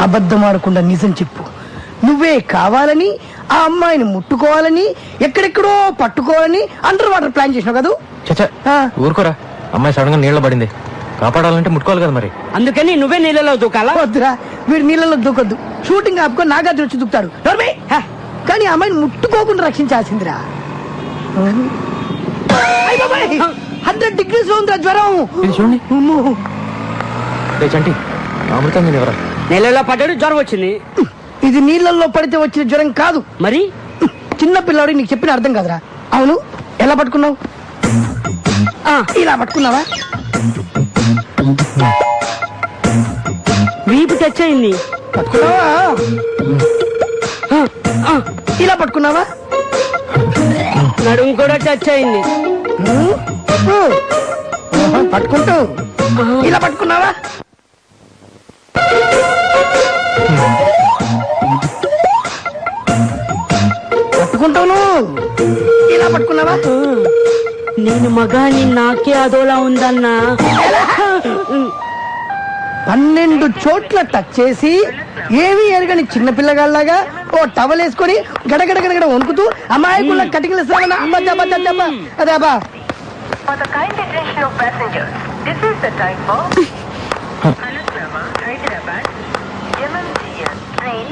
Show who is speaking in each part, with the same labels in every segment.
Speaker 1: అబద్ధం ఆడకుండా నిజం చెప్పు. నువ్వే కావాలని ఆ అమ్మాయిని ముట్టుకోవాలని ఎక్కడెక్కడో పట్టుకోవాలని అండర్ వాటర్ ప్లాన్ చేసినావు కదా?
Speaker 2: చచ్చా ఊరుకోరా, అమ్మాయి సడన్ గా నీళ్ళ పడింది, కాపాడాలంటే ముట్టుకోవాలి కదా మరి.
Speaker 3: అందుకని నువ్వే నీళ్ళలో దూకాలా?
Speaker 1: వద్దురా, వీడు నీళ్ళలో దూకొద్దు. షూటింగ్ ఆపుకొని నాగార్జున వచ్చి దూకుతాడు. కానీ ఆ అమ్మాయిని ముట్టుకోకుండా రక్షించాల్సిందిరా. 100 degrees లో ఉందిరా జ్వరం.
Speaker 2: చూడండి చంటి, అమృతం నేను ఎవరా?
Speaker 3: నీళ్ళలో పడ్డాడు, జ్వరం వచ్చింది.
Speaker 1: ఇది నీళ్ళల్లో పడితే వచ్చిన జ్వరం కాదు.
Speaker 3: మరి
Speaker 1: చిన్న పిల్లాడికి నీకు చెప్పిన అర్థం కాదురా. అవును, ఎలా పట్టుకున్నావు? ఇలా పట్టుకున్నావా?
Speaker 3: వీపు టచ్ అయింది.
Speaker 1: పట్టుకున్నావా? ఇలా పట్టుకున్నావా?
Speaker 3: నడుము కూడా టచ్ అయింది.
Speaker 1: పట్టుకుంటూ ఇలా పట్టుకున్నావా? పట్టుకుంటాను. ఇలా పట్టుకున్నావా?
Speaker 3: నేను మగాని నాకే అదోలా ఉందన్నా.
Speaker 1: 12 చోట్ల టచ్ చేసి ఏమీ ఎరగని చిన్న పిల్లగాళ్ళగా ఓ టవల్ వేసుకొని గడగడ గడగడ వణుకుతూ అమాయకుల కటికలు అదేబా.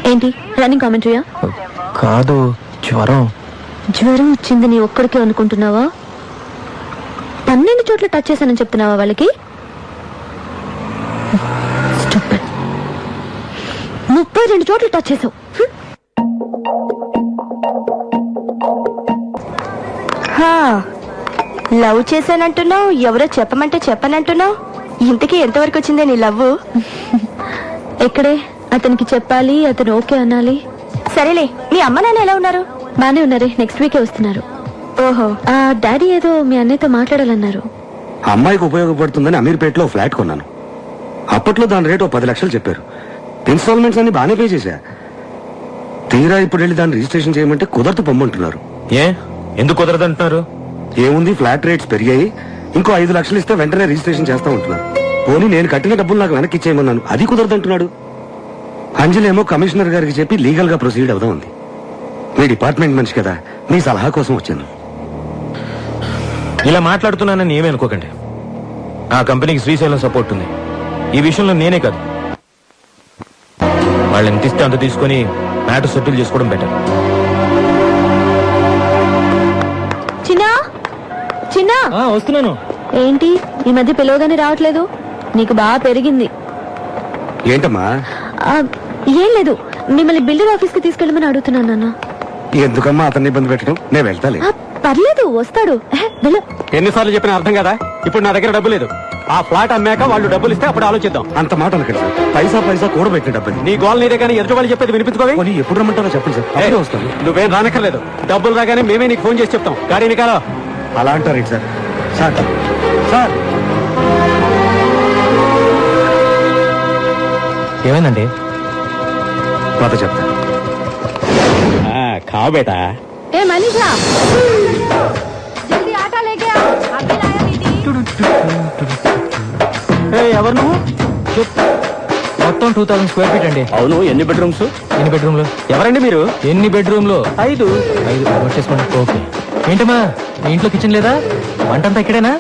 Speaker 4: ఏంటి రన్నింగ్ కామెంటరీయా?
Speaker 2: కాదు, జ్వరం.
Speaker 4: జ్వరం వచ్చింది నీ ఒక్కడికే అనుకుంటున్నావా? 12 చోట్ల టచ్ చేశానని చెప్తున్నావా వాళ్ళకి? 32 చోట్ల టచ్ చేసావు. లవ్ చేశానంటున్నావు, ఎవరో చెప్పమంటే చెప్పనంటున్నావు. ఇంతకీ ఎంతవరకు వచ్చిందే నీ లవ్? ఎక్కడే, అతనికి చెప్పాలి, అతను ఓకే అనాలి. సరేలే, మీ అమ్మ నాన్న ఎలా ఉన్నారు? బానే ఉన్నారే, నెక్స్ట్ వీకే వస్తున్నారు. ఓహో, ఆ డాడీ ఏదో మీ అన్నయ్యతో మాట్లాడాలన్నారు.
Speaker 5: అమ్మాయికి ఉపయోగపడుతుందని అమీర్పేటలో ఫ్లాట్ కొన్నాను. అప్పట్లో దాని రేటు 10 లక్షలు చెప్పారు. ఇన్స్టాల్మెంట్స్ అన్ని బాగానే పే చేశా. తీరా ఇప్పుడు వెళ్ళి దాన్ని రిజిస్ట్రేషన్ చేయమంటే కుదరదు పొమ్మంటున్నారు.
Speaker 2: ఏ, ఎందుకు కుదరదు అంటున్నారు?
Speaker 5: ఏముంది, ఫ్లాట్ రేట్స్ పెరిగాయి, ఇంకో 5 లక్షలు ఇస్తే వెంటనే రిజిస్ట్రేషన్ చేస్తా ఉంటున్నారు. పోనీ నేను కట్టిన డబ్బులు నాకు వెనక్కి ఇచ్చేయమన్నాను, అది కుదరదు అంటున్నాడు. అంజలేమో కమిషనర్ గారికి చెప్పి లీగల్ గా ప్రొసీడ్ అవుదా ఉంది. మీ డిపార్ట్మెంట్ మనిషి కదా, మీ సలహా కోసం వచ్చాను.
Speaker 2: ఇలా మాట్లాడుతున్నానని ఏమీ అనుకోకండి. ఆ కంపెనీకి శ్రీశైలం సపోర్ట్ ఉంది. ఈ విషయంలో నేనే కాదు, వాళ్ళు ఎంత ఇస్తే అంత తీసుకుని మ్యాటర్ సెటిల్ చేసుకోవడం బెటర్.
Speaker 4: చిన్నా చిన్నా,
Speaker 2: వస్తున్నాను.
Speaker 4: ఏంటి ఈ మధ్య పిలవగానే రావట్లేదు? నీకు బాగా పెరిగింది.
Speaker 5: ఏంటమ్మా?
Speaker 4: ఏం లేదు, మిమ్మల్ని బిల్డర్ ఆఫీస్ కి తీసుకెళ్ళమని అడుగుతున్నాను నాన్న.
Speaker 5: ఎందుకమ్మా అతన్ని ఇబ్బంది పెట్టడం? నేను వెళ్తాలే.
Speaker 4: పర్లేదు, వస్తాడు.
Speaker 6: ఎన్నిసార్లు చెప్పినా అర్థం కదా. ఇప్పుడు నా దగ్గర డబ్బు లేదు. ఆ ఫ్లాట్ అమ్మాక వాళ్ళు డబ్బులు ఇస్తే అప్పుడు ఆలోచిద్దాం.
Speaker 5: అంత మాట అనకండి సార్, పైసా పైసా కూడబెట్టిన డబ్బు.
Speaker 6: నీ గోల్ నీదే కానీ ఎదుటి వాళ్ళు చెప్పేది వినిపించుకోవాలి.
Speaker 5: ఎప్పుడు రమ్మంటారో చెప్పండి సార్, అప్పుడే వస్తాను.
Speaker 6: నువ్వేం రానక్కర్లేదు, డబ్బులు రాగానే మేమే నీకు ఫోన్ చేసి చెప్తాం. గాడి నికాలో.
Speaker 5: అలా అంటారు సార్. సార్ సార్
Speaker 2: ఏమైందండి?
Speaker 5: మాట చెప్తా.
Speaker 6: ఖా బేటా.
Speaker 4: ఏ మనీషా, జల్దీ ఆటా లేకే ఆ, అబ్బి లాయా దీది.
Speaker 6: ఎవరు నువ్వు?
Speaker 2: మొత్తం 2000 స్క్వేర్ ఫీట్ అండి.
Speaker 6: అవును, ఎన్ని బెడ్రూమ్స్?
Speaker 2: ఎన్ని బెడ్రూమ్లు?
Speaker 6: ఎవరండి మీరు?
Speaker 2: ఎన్ని బెడ్రూమ్లు?
Speaker 6: 5.
Speaker 2: వచ్చేసుకోండి. ఓకే. ఏంటమ్మా, మీ ఇంట్లో కిచెన్ లేదా? వంటంతా ఇక్కడేనా?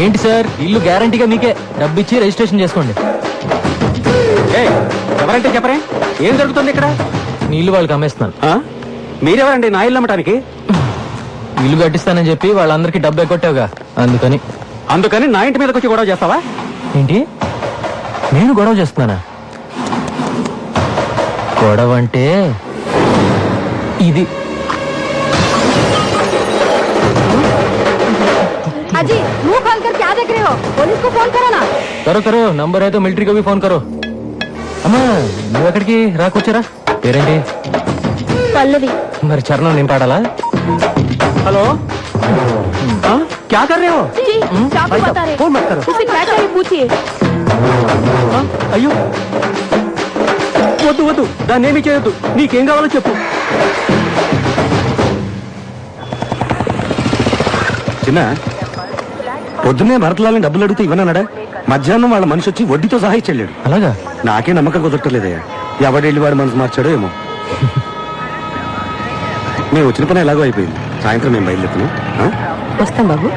Speaker 2: ఏంటి సార్, ఇల్లు గ్యారంటీగా మీకే. డబ్బు ఇచ్చి రిజిస్ట్రేషన్ చేసుకోండి.
Speaker 6: ఎవరంటే చెప్పరే, ఏం జరుగుతుంది ఇక్కడ?
Speaker 2: నీళ్లు వాళ్ళకి అమ్మేస్తున్నాను.
Speaker 6: మీరెవరండి నా ఇల్లు అమ్మటానికి?
Speaker 2: ఇల్లు కట్టిస్తానని చెప్పి వాళ్ళందరికీ డబ్బు ఎగ్గొట్టావుగా, అందుకని
Speaker 6: నా ఇంటి మీదకి వచ్చి గొడవ చేస్తావా?
Speaker 2: ఏంటి, నేను గొడవ చేస్తున్నానా? గొడవ అంటే ఇది.
Speaker 4: अजी मुंह खोल कर क्या देख रहे हो? पुलिस को फोन करो ना.
Speaker 2: करो నంబర్ అయితే మిలిటరీ को भी फोन करो. అమ్మా, నువ్వు ఎక్కడికి రాకొచ్చారా? పేరేంటి?
Speaker 4: పల్లవి.
Speaker 2: మరి చరణం నేను పాడాలా?
Speaker 6: హలో, क्या कर रहे हो?
Speaker 4: जी, चाकू बता रहे.
Speaker 6: फोन मत करो.
Speaker 4: उसे क्या चाहिए पूछिए.
Speaker 6: అయ్యో, వద్దు దాన్ని ఏమి చేయొద్దు. నీకేం కావాలో చెప్పు.
Speaker 5: చిన్న పొద్దున్నే భరతలాలని డబ్బులు అడిగితే ఇవ్వనన్నాడా? మధ్యాహ్నం వాళ్ళ మనిషి వచ్చి వడ్డీతో సహా ఇచ్చెళ్ళాడు.
Speaker 2: అలాగా?
Speaker 5: నాకే నమ్మకం కుదరట్లేదయ్యా. ఎవడెళ్ళి వాడు మనసు మార్చాడో ఏమో. మేము వచ్చిన పని ఎలాగో అయిపోయింది. సాయంత్రం మేము బయలుదేరుతున్నాం.
Speaker 4: వస్తాం బాబు.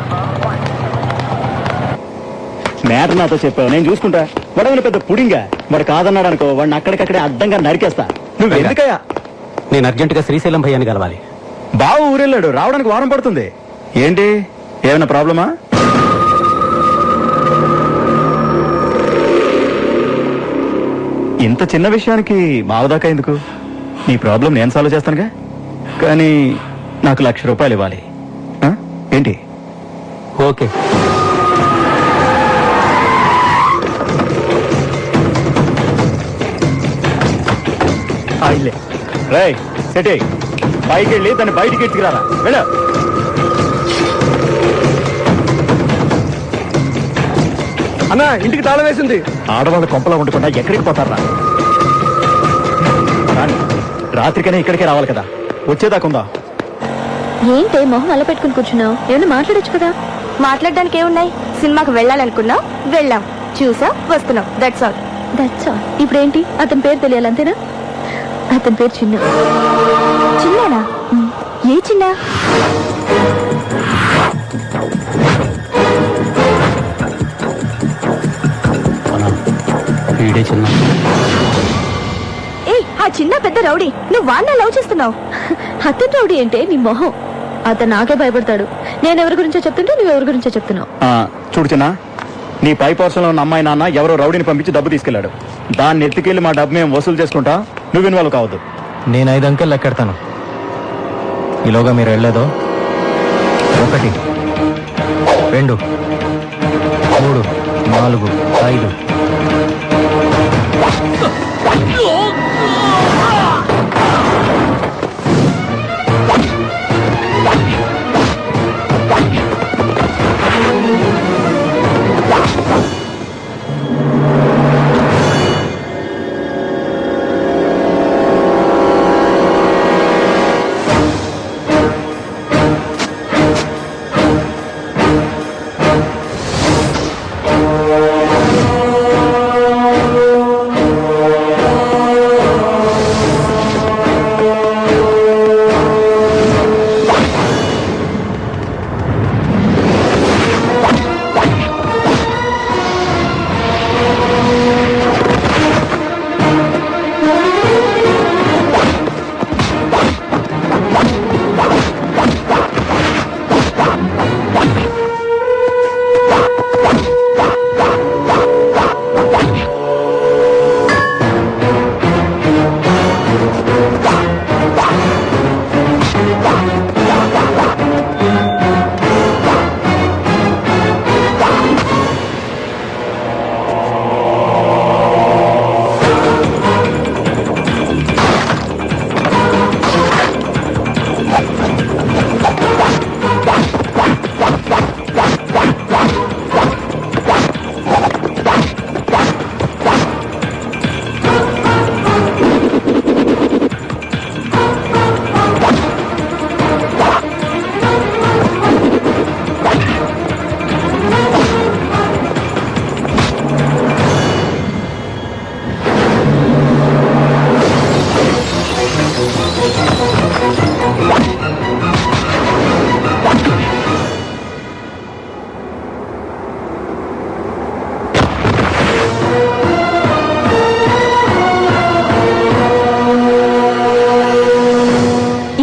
Speaker 7: మ్యాటర్ నాతో చెప్పావు, నేను చూసుకుంటా. వాడేమైనా పెద్ద పుడింగా? వాడు కాదన్నాడు అనుకో, వాడిని అక్కడికక్కడే అడ్డంగా నరికేస్తా. నువ్వు ఎందుకయ్యా?
Speaker 6: నేను అర్జెంటుగా శ్రీశైలం భయ్యాన్ని కలవాలి.
Speaker 7: బావ ఊరెళ్ళాడు, రావడానికి వారం పడుతుంది. ఏంటి, ఏమైనా ప్రాబ్లమా? ఇంత చిన్న విషయానికి బావదాకా ఎందుకు? నీ ప్రాబ్లం నేను సాల్వ్ చేస్తానుగా. కానీ నాకు ₹1,00,000 ఇవ్వాలి. ఆ? ఏంటి?
Speaker 2: ఓకే.
Speaker 7: రై సెటే, పైకి వెళ్ళి దాన్ని బయటికి ఎత్తుకురారా. వెళ్ళ.
Speaker 1: అన్నా ఇంటికి తాళం వేసింది.
Speaker 7: ఆడవాళ్ళ కొంపలా ఉండకుండా ఎక్కడికి పోతారా? రాత్రికనే ఇక్కడికే రావాలి కదా, వచ్చేదాకుందా?
Speaker 4: ఏంటే మొహం అలా పెట్టుకుని కూర్చున్నావు? ఏమైనా మాట్లాడొచ్చు కదా. మాట్లాడడానికి ఏమున్నాయి? సినిమాకి వెళ్ళాలనుకున్నాం, వెళ్ళాం, చూసా, వస్తున్నాం. That's all. ఇప్పుడేంటి? అతని పేరు తెలియాలి అంతేనా? అతని పేరు చిన్న. చిన్ననా? ఏ చిన్న?
Speaker 6: వీడే చిన్న.
Speaker 4: ఏ ఆ చిన్న పెద్ద రౌడీ, నువ్వు వాడిని లవ్ చేస్తున్నావు. అతను రౌడీ అంటే నీ మొహం. అతను నాకే భయపడతాడు. నేను ఎవరి గురించో చెప్తుంటే నువ్వు ఎవరి గురించో చెప్తున్నావు.
Speaker 7: చూడు చిన్న, నీ పై పోర్షన్లో ఉన్న అమ్మాయి నాన్న ఎవరో రౌడీని పంపించి డబ్బు తీసుకెళ్లాడు. దాన్ని ఎత్తుకెళ్లి మా డబ్బు మేము వసూలు చేసుకుంటా. నువ్వు ఇన్వాల్వ్ కావద్దు.
Speaker 2: నేను 5 అంకెలు లెక్కెడతాను. ఈలోగా మీరు వెళ్ళలేదో 1 2 3 4 5.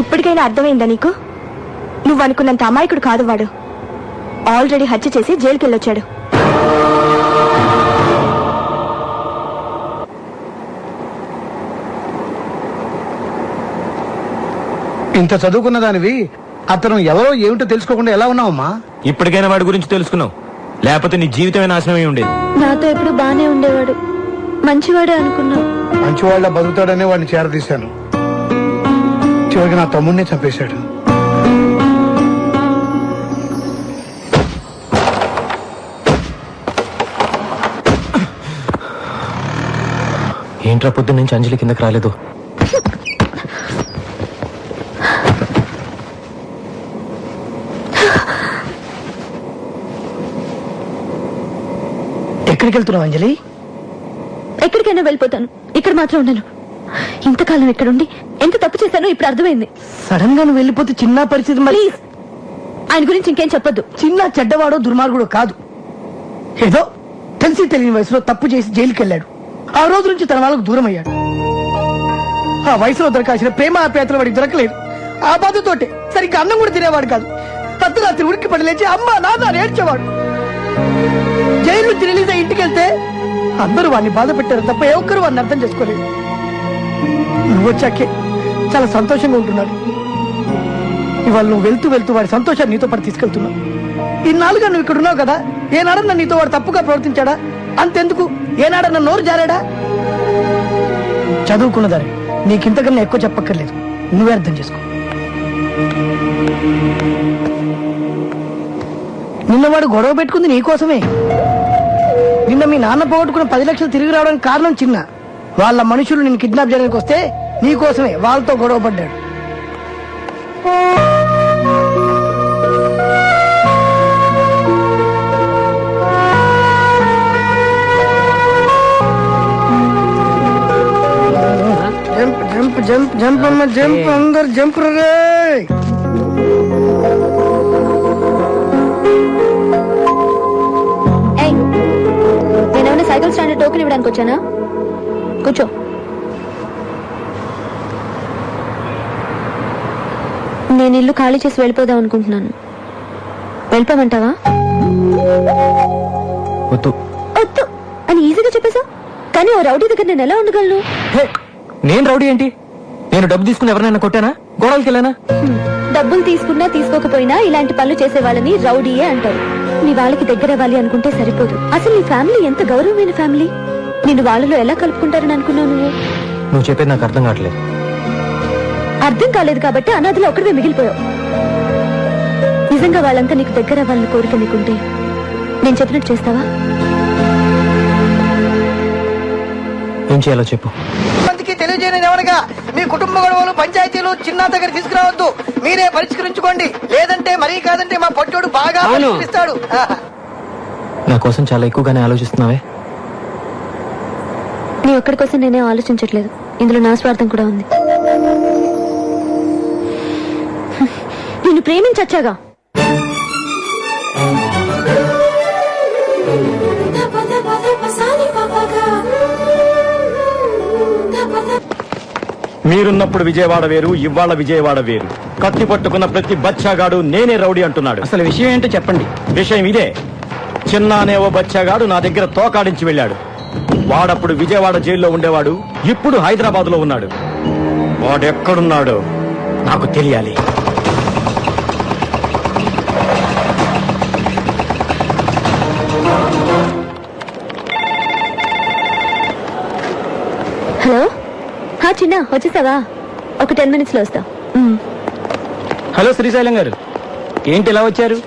Speaker 4: ఇప్పటికైనా అర్థమైందా నీకు? నువ్వు అనుకున్నంత అమాయకుడు కాదు వాడు. ఆల్రెడీ హత్య చేసి జైలుకి వెళ్ళొచ్చాడు.
Speaker 1: ఇంత చదువుకున్న దానివి అతను ఎవరో ఏమిటో తెలుసుకోకుండా ఎలా ఉన్నావమ్మా?
Speaker 2: ఇప్పటికైనా వాడి గురించి తెలుసుకున్నావు, లేకపోతే నీ జీవితమే నాశనమై ఉండేది.
Speaker 4: నాతో ఎప్పుడు బానే ఉండేవాడు, మంచివాడే అనుకున్నావు.
Speaker 1: మంచివాళ్ళ బతుకుతాడనే వాడిని చేరదీశాను. చివరికి నా తమ్ముడినే చంపేశాడు.
Speaker 2: ఏంట్రా పొద్దున్న నుంచి అంజలి కిందకి రాలేదు?
Speaker 1: ఎక్కడికి వెళ్తున్నావు అంజలి?
Speaker 4: ఎక్కడికైనా వెళ్ళిపోతాను, ఇక్కడ మాత్రం ఉండను. ఇంతకాలం ఇక్కడుండి ఎంత తప్పు చేశానో ఇప్పుడు అర్థమైంది.
Speaker 1: సడన్ గా నువ్వు వెళ్ళిపోతే చిన్న పరిస్థితి మరి.
Speaker 4: ప్లీజ్ ఆయన గురించి ఇంకేం చెప్పొద్దు.
Speaker 1: చిన్న చెడ్డవాడో దుర్మార్గుడో కాదు. ఏదో తెలిసి తెలియని వయసులో తప్పు చేసి జైలుకి వెళ్ళాడు. ఆ రోజు నుంచి తన వాళ్ళకు దూరం అయ్యాడు. ఆ వయసులో దొరకాల్సిన ప్రేమ ఆప్యాయతలు వాడికి దొరకలేదు. ఆ బాధతోటే సరిగ్గా అన్నం కూడా తినేవాడు కాదు. అర్ధరాత్రి ఉరికి పడి లేచి అమ్మ నాన్న ఏడ్చేవాడు. జైలు నుంచి రిలీజ్ అయ్యి ఇంటికి వెళ్తే అందరూ వాడిని బాధ పెట్టారు తప్ప ఏ ఒక్కరు వాడిని అర్థం చేసుకోలేదు. నువ్వు వచ్చాకే చాలా సంతోషంగా ఉంటున్నాడు. ఇవాళ నువ్వు వెళ్తూ వెళ్తూ వాడి సంతోషాన్ని నీతో పాటు తీసుకెళ్తున్నావు. ఇన్నాళ్ళుగా నువ్వు ఇక్కడ ఉన్నావు కదా, ఏనాడన్నా నీతో వాడు తప్పుగా ప్రవర్తించాడా? అంతెందుకు, ఏనాడన్నా నోరు జారాడా? చదువుకున్నదాన్ని నీకింతకన్నా ఎక్కువ చెప్పక్కర్లేదు, నువ్వే అర్థం చేసుకో. నిన్న వాడు గొడవ పెట్టుకుంది నీకోసమే. నిన్న మీ నాన్న పోగొట్టుకున్న 10 లక్షలు తిరిగి రావడానికి కారణం చిన్న. వాళ్ళ మనుషులు నిన్ను కిడ్నాప్ చేయడానికి వస్తే నీకోసమే వాళ్ళతో గొడవ పడ్డాడు. జంప్ జంప్ జంప్ జంప్ అమ్మ జంప్, అందరు జంప్ రే.
Speaker 4: నేనేమైనా సైకిల్ స్టాండ్ టోకెన్ ఇవ్వడానికి వచ్చానా? కూర్చో. నేను ఇల్లు ఖాళీ చేసి వెళ్ళిపోదాం అనుకుంటున్నాను. వెళ్ళిపోమంటావా?
Speaker 2: వద్దు
Speaker 4: వద్దు అని ఈజీగా చెప్పేసా, కానీ ఓ రౌడీ దగ్గర నేను ఎలా ఉండగలను?
Speaker 2: నేను రౌడీ ఏంటి? నేను డబ్బు తీసుకుని ఎవరైనా కొట్టానా? గోడలకి వెళ్ళానా?
Speaker 4: డబ్బులు తీసుకున్నా తీసుకోకపోయినా ఇలాంటి పనులు చేసే వాళ్ళని రౌడీయే అంటారు. నీ వాళ్ళకి దగ్గర అవ్వాలి అనుకుంటే సరిపోదు. అసలు నీ ఫ్యామిలీ ఎంత గౌరవమైన ఫ్యామిలీ. నిన్ను వాళ్ళలో ఎలా కలుపుకుంటారని అనుకున్నావు నువ్వు?
Speaker 2: నువ్వు చెప్పేది నాకు అర్థం కావట్లేదు.
Speaker 4: అర్థం కాలేదు కాబట్టి అనాథలో ఒక్కడే మిగిలిపోయావు. నిజంగా వాళ్ళంతా నీకు దగ్గర అవ్వాలని కోరిక నీకుంటే నేను చెప్పినట్టు చేస్తావా?
Speaker 2: ఏం చేయాలో చెప్పు.
Speaker 1: మందికి తెలియజేయని ఎవరగా మీ కుటుంబ గొడవలు పంచాయతీలు చిన్న దగ్గర తీసుకురావద్దు, మీరే పరిష్కరించుకోండి. లేదంటే మరీ కాదంటే మా పొట్టోడు బాగా పరిష్కరిస్తాడు.
Speaker 2: నా కోసం చాలా ఎక్కువగానే ఆలోచిస్తున్నావే.
Speaker 4: నీ ఒక్కడి కోసం నేనే ఆలోచించట్లేదు, ఇందులో నా స్వార్థం కూడా ఉంది. నిన్ను ప్రేమించచ్చాగా.
Speaker 7: మీరున్నప్పుడు విజయవాడ వేరు, ఇవాళ విజయవాడ వేరు. కత్తి పట్టుకున్న ప్రతి బచ్చాగాడు నేనే రౌడీ అంటున్నాడు.
Speaker 6: అసలు విషయం ఏంటో చెప్పండి.
Speaker 7: విషయం ఇదే. చిన్న అనే ఓ బచ్చాగాడు నా దగ్గర తోకాడించి వెళ్ళాడు. వాడప్పుడు విజయవాడ జైల్లో ఉండేవాడు, ఇప్పుడు హైదరాబాద్ లో ఉన్నాడు. వాడెక్కడున్నాడో నాకు తెలియాలి.
Speaker 4: హలో, చిన్న వచ్చేసావా? ఒక 10 minutes లో వస్తా.
Speaker 6: హలో శ్రీశైలం గారు, ఏంటి ఇలా వచ్చారు?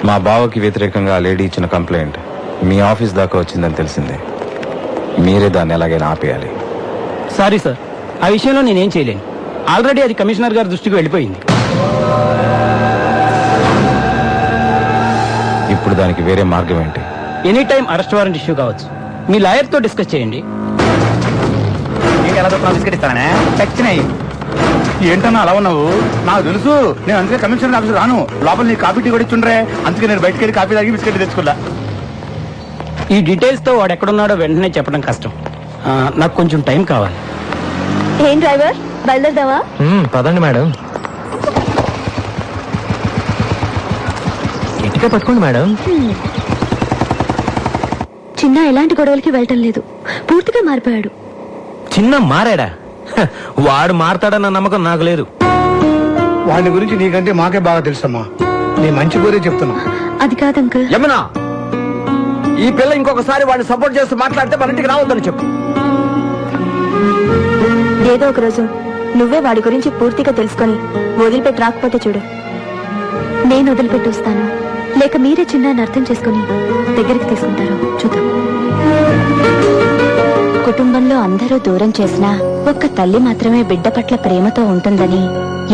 Speaker 8: మా బావకి వ్యతిరేకంగా ఆ లేడీ ఇచ్చిన కంప్లైంట్ మీ ఆఫీస్ దాకా వచ్చిందని తెలిసింది. మీరే దాన్ని ఎలాగైనా ఆపేయాలి.
Speaker 6: సారీ సార్, ఆ విషయంలో నేనేం చేయలేను. ఆల్రెడీ అది కమిషనర్ గారి దృష్టికి వెళ్ళిపోయింది.
Speaker 8: ఇప్పుడు దానికి వేరే మార్గం ఏంటి?
Speaker 6: Any time arrest warrant issue కావచ్చు. మీ లాయర్ తో డిస్కస్ చేయండి.
Speaker 9: ఏంటన్నా అలా ఉన్నావు? నాకు తెలుసు, నేను అందుకే కమిషనర్ ఆఫీస్ రాను. లోపల నీ కాఫీ టీ కూడా ఇచ్చుండ్రే, అందుకే నేను బయటకు వెళ్ళి కాఫీ తాగి బిస్కెట్ తెచ్చుకున్నా.
Speaker 6: ఈ డీటెయిల్స్ తో వాడు ఎక్కడున్నాడో వెంటనే చెప్పడం కష్టం. నాకు కొంచెం టైం కావాలి.
Speaker 4: ఏం డ్రైవర్, బయలుదేరదావా?
Speaker 2: పదండి మేడం. గట్టిగా పట్టుకోండి మేడం.
Speaker 4: చిన్న ఎలాంటి గొడవలకి వెళ్ళటం లేదు, పూర్తిగా మారిపోయాడు.
Speaker 2: చిన్న మారాడా? వాడు మారతాడన్న నమ్మకం నాకు లేదు.
Speaker 9: వాడి గురించి నీకంటే మాకే బాగా తెలుసమ్మా. నీ మంచి కోరే చెప్తున్నా.
Speaker 4: అది కాదు అంకుల్.
Speaker 10: యమునా, ఈ పిల్ల ఇంకొకసారి వాడిని సపోర్ట్ చేస్తూ మాట్లాడితే మన ఇంటికి రావద్దని చెప్పు.
Speaker 4: ఏదో ఒక రోజు నువ్వే వాడి గురించి పూర్తిగా తెలుసుకొని వదిలిపెట్టి రాకపోతే చూడు, నేను వదిలిపెట్టి వస్తాను, లేక మీరే చిన్నాన్ని అర్థం చేసుకుని దగ్గరికి తీసుకుంటారు చూద్దాం. కుటుంబంలో అందరూ దూరం చేసినా ఒక్క తల్లి మాత్రమే బిడ్డ పట్ల ప్రేమతో ఉంటుందని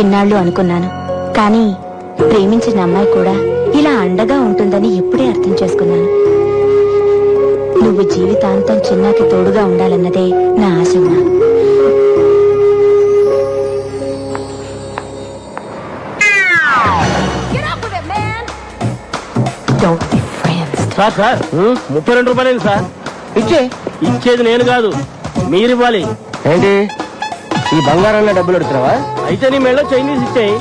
Speaker 4: ఇన్నాళ్లు అనుకున్నాను. కానీ ప్రేమించిన అమ్మాయి కూడా ఇలా అండగా ఉంటుందని ఇప్పుడే అర్థం చేసుకున్నాను. నువ్వు జీవితాంతం చిన్నాకి తోడుగా ఉండాలన్నదే నా ఆశమ్మా.
Speaker 6: సార్ 32 రూపాయలు సార్. ఇచ్చేది నేను కాదు, మీరు ఇవ్వాలి.
Speaker 10: ఏంటి ఈ బంగారంలో డబ్బులు అడుగుతున్నావా?
Speaker 6: అయితే నీ మెళ్ళో చైనీస్ ఇచ్చేయి.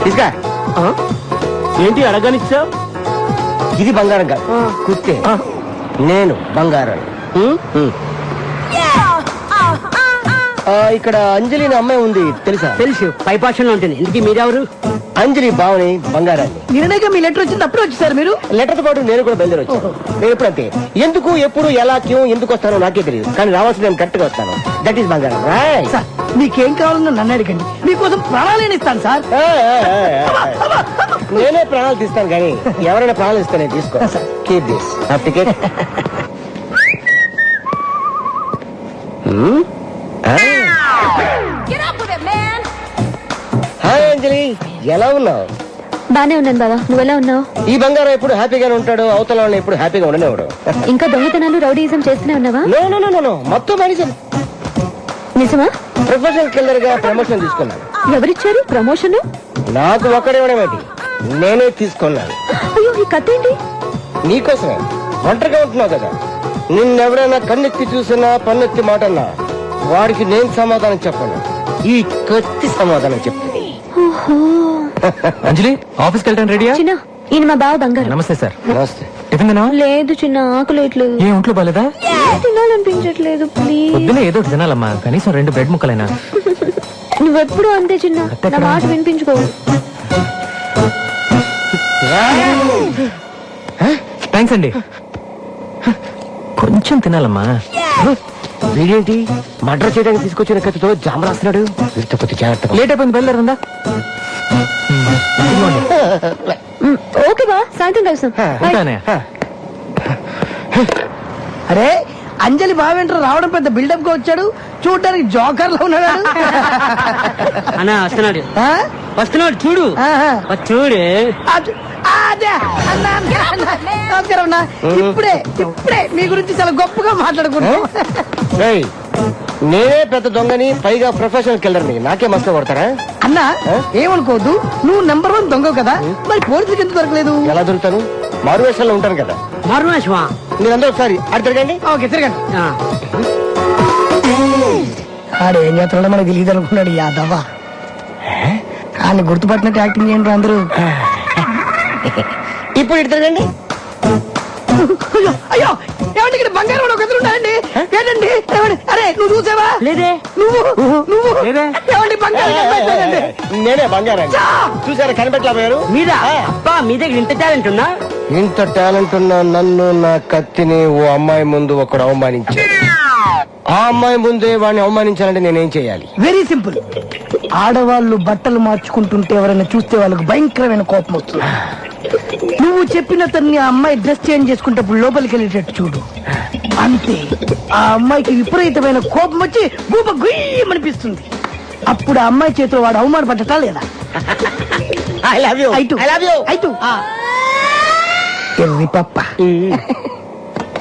Speaker 10: ఇసుకా
Speaker 6: ఏంటి అడగనిచ్చావు?
Speaker 10: ఇది బంగారం కాదు, కుత్తే. నేను బంగారం. ఇక్కడ అంజలి అనే అమ్మాయి ఉంది, తెలుసా?
Speaker 3: తెలుసు, పైపాషంలో ఉంటుంది. ఇందుకీ మీరెవరు?
Speaker 10: అంజలి బావని బంగారాన్ని.
Speaker 1: నిన్నగా మీ లెటర్ వచ్చింది అప్పుడు వచ్చేసారు మీరు.
Speaker 10: లెటర్ తో పాటు నేను కూడా బయలుదేరి వచ్చాను. నేను ఎప్పుడంతే ఎందుకు ఎప్పుడు ఎలా క్యూ ఎందుకు వస్తానో నాకే తెలియదు, కానీ రావాల్సి నేను కరెక్ట్ గా వస్తాను. దట్ ఈస్ బంగారం.
Speaker 1: సార్ మీకేం కావాలన్నా నన్ను అడగండి, మీకోసం ప్రాణాలు ఇస్తాను సార్.
Speaker 10: నేనే ప్రాణాలు తీస్తాను, కానీ ఎవరైనా ప్రాణాలు ఇస్తానే తీసుకో. Keep this ticket. హాయ్ అంజలి, ఎలా ఉన్నావు?
Speaker 4: బానే ఉన్నాను బావా, నువ్వెలా ఉన్నావు?
Speaker 10: ఈ బంగారం ఎప్పుడు హ్యాపీగానే ఉంటాడు, అవతల వాళ్ళని ఎప్పుడు హ్యాపీగా ఉండనివాడు.
Speaker 4: ఇంకా దొంగతనాలు రౌడీయిజం చేస్తూనే ఉన్నావా?
Speaker 10: నో మొత్తం మనిషి.
Speaker 4: నిజమా?
Speaker 10: ప్రొఫెషనల్ కిల్లర్ గా ప్రమోషన్ తీసుకున్నాను.
Speaker 4: ఎవరిచ్చారు ప్రమోషన్?
Speaker 10: నాకు ఒక్కడేవాడేమిటి, నేనే తీసుకున్నాను.
Speaker 4: అయ్యో, ఈ కథ ఏంటి?
Speaker 10: నీకోసమే. ఒంటరిగా ఉంటున్నావు కదా, నిన్నెవరైనా కన్నెత్తి చూసినా పన్నెత్తి మాటన్నా వాడికి నేను సమాధానం చెప్పను, ఈ కత్తి సమాధానం చెప్తుంది.
Speaker 2: అంజలి ఆఫీస్కి వెళ్ళడానికి రెడీయా?
Speaker 4: చిన్న, ఈయన మా బావ బంగారు.
Speaker 2: నమస్తే సార్.
Speaker 10: నమస్తే.
Speaker 2: టిఫిన్ తిన్నావా?
Speaker 4: లేదు చిన్న, ఆకలేట్లేదు.
Speaker 2: ఏ ఒంట్లో బాలేదా?
Speaker 4: తినాలనిపించట్లేదు, ప్లీజ్.
Speaker 2: పొద్దున ఏదో ఒకటి తినాలమ్మా, కనీసం 2 బ్రెడ్ ముక్కలైనా.
Speaker 4: నువ్వెప్పుడు అంతే చిన్న, నా మాట వినిపించుకో.
Speaker 2: థ్యాంక్స్ అండి. కొంచెం తినాలమ్మా.
Speaker 10: వీడేంటి మర్డర్ చేయడానికి తీసుకొచ్చిన కత్తితో జామ రాస్తున్నాడు? వీరితో జాగ్రత్త.
Speaker 2: లేట్ అయిపోయింది, బయలుదేరిందా?
Speaker 4: ఓకే బా, సాయంత్రం కలుస్తాం.
Speaker 2: ఉంటానే.
Speaker 1: అరే అంజలి బావేంటారు రావడం పెద్ద బిల్డప్ గా వచ్చాడు, చూడడానికి జోకర్ లో ఉన్నాడు.
Speaker 3: అన్నా వస్తున్నాడు,
Speaker 1: ఆ?
Speaker 3: వస్తున్నాడు చూడు.
Speaker 1: ఆహా.
Speaker 3: చూడు.
Speaker 1: అదే అన్నా, నమస్కారం అన్నా. ఇప్పుడే మీ గురించి చాలా గొప్పగా మాట్లాడుకుంటాం.
Speaker 10: ఏయ్, నేనే పెద్ద దొంగని, పైగా ప్రొఫెషనల్ కిల్లర్ని, నాకే మస్తు కొడతారా?
Speaker 1: అన్నా ఏమనుకోవద్దు, నువ్వు నెంబర్ 1 దొంగ కదా, మరి పోలీసులకు ఎందుకు దొరకలేదు?
Speaker 10: ఎలా దొరుకుతాను? మారువేషంలో ఉంటాను కదా.
Speaker 3: మరునాశమా?
Speaker 10: మీరందరూ ఒకసారి అటు తిరగండి.
Speaker 1: ఓకే తిరగండి. ఆడేం చేస్తున్నాడో మనకు తెలియదు అనుకున్నాడు యాదవ్వ. కానీ గుర్తుపట్టినట్టు యాక్టింగ్ చేయండి అందరూ.
Speaker 10: ఇప్పుడు ఇటు తిరగండి.
Speaker 1: అయ్యో అయ్యో, ఏమండి ఇక్కడ బంగారం ఒక ఎదురు ఉన్నాయండి. ఏంటండి ఏమండి? అరే నువ్వు చూసావా?
Speaker 3: లేదే.
Speaker 1: నువ్వు ఏమండి బంగారం కనిపించలేదండి.
Speaker 10: నేనే బంగారం. చూసారా, కనిపెట్టలేకపోయారు
Speaker 3: మీరా? అబ్బా, మీ దగ్గర ఇంత టాలెంట్ ఉందా?
Speaker 10: ఇంత టాలెంట్ ఉన్న నన్ను, నా కత్తిని ఓ అమ్మాయి ముందు ఒకడు అవమానించాడు. ఆ అమ్మాయి ముందే వాడిని అవమానించాలంటే నేనేం చేయాలి?
Speaker 1: Very simple. ఆడవాళ్ళు బట్టలు మార్చుకుంటుంటే ఎవరైనా చూస్తే వాళ్ళకు భయంకరమైన కోపం వస్తుంది. నువ్వు చెప్పిన తన్ని ఆ అమ్మాయి డ్రెస్ చేంజ్ చేసుకుంటప్పుడు లోపలికి వెళ్ళేటట్టు చూడు, అంతే. ఆ అమ్మాయికి విపరీతమైన కోపం వచ్చి గూప గుయ్యమనిపిస్తుంది. అప్పుడు ఆ అమ్మాయి చేతిలో వాడు అవమానపడ్డటా లేదా?
Speaker 10: I love you.
Speaker 1: ఐటు. ఎర్రి పప్ప.